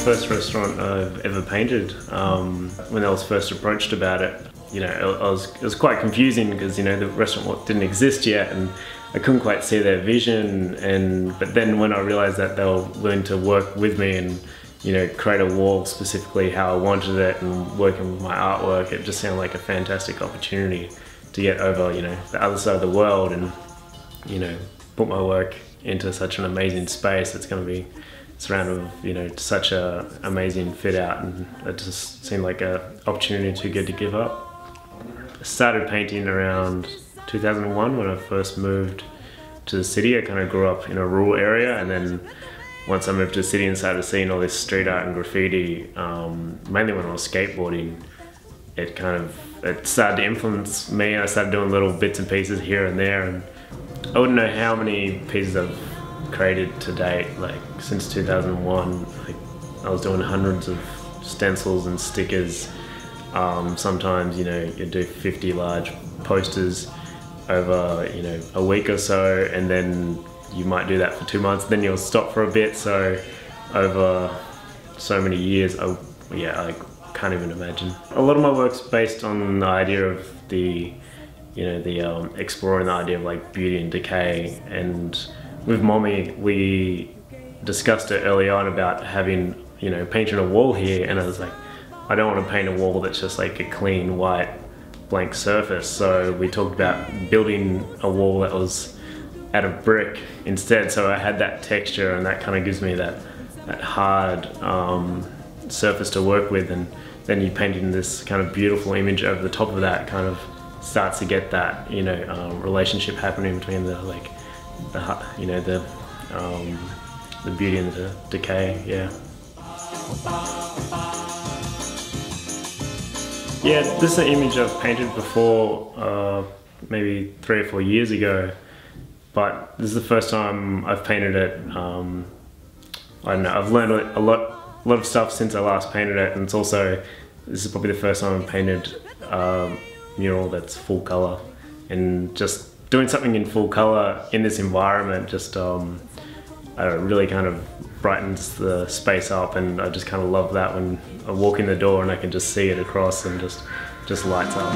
first restaurant I've ever painted. When I was first approached about it, it was quite confusing because the restaurant didn't exist yet, and I couldn't quite see their vision. But then when I realised that they were willing to work with me and create a wall specifically how I wanted it and working with my artwork, it just sounded like a fantastic opportunity to get over the other side of the world and put my work into such an amazing space that's going to be surrounded with such a amazing fit out, and it just seemed like an opportunity too good to give up. I started painting around 2001 when I first moved to the city. I kind of grew up in a rural area, and then once I moved to the city and started seeing all this street art and graffiti, mainly when I was skateboarding, it started to influence me. I started doing little bits and pieces here and there, and I wouldn't know how many pieces I've created to date. Like since 2001, I was doing hundreds of stencils and stickers. Sometimes you do 50 large posters over a week or so, and then you might do that for 2 months, then you'll stop for a bit. So over so many years, I can't even imagine. A lot of my work's based on the idea of exploring the idea of like beauty and decay. And with MOMMI, we discussed it early on about having painting a wall here, and I was like, I don't want to paint a wall that's just like a clean white blank surface. So we talked about building a wall that was out of brick instead, so I had that texture, and that kind of gives me that hard surface to work with, and then you paint in this kind of beautiful image over the top of that. Kind of starts to get that relationship happening between the beauty and the decay. Yeah, this is an image I've painted befof maybe 3 or 4 years ago. But this is the first time I've painted it. I don't know, I've learned a lot of stuff since I last painted it, and this is probably the first time I've painted a mural that's full colour. And just doing something in full colour in this environment just really kind of brightens the space up, and I just kind of love that when I walk in the door and I can just see it across and just lights up.